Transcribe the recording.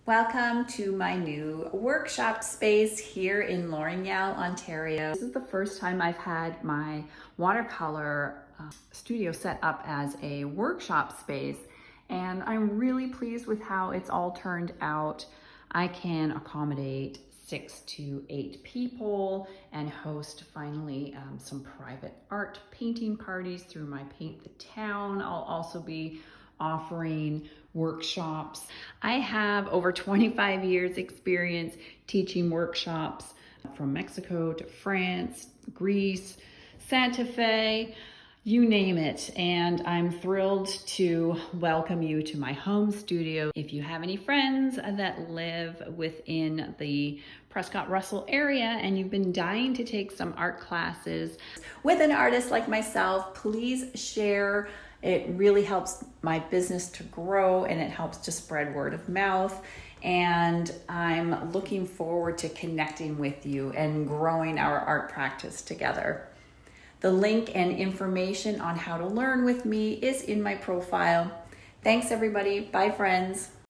Welcome to my new workshop space here in Laurentians, Ontario. This is the first time I've had my watercolor studio set up as a workshop space, and I'm really pleased with how it's all turned out. I can accommodate 6 to 8 people and host finally some private art painting parties through my Paint the Town. I'll also be offering workshops. I have over 25 years experience teaching workshops from Mexico to France, Greece, Santa Fe, you name it. And I'm thrilled to welcome you to my home studio. If you have any friends that live within the Prescott-Russell area and you've been dying to take some art classes with an artist like myself, please share. It really helps my business to grow and it helps to spread word of mouth. And I'm looking forward to connecting with you and growing our art practice together. The link and information on how to learn with me is in my profile. Thanks everybody. Bye friends.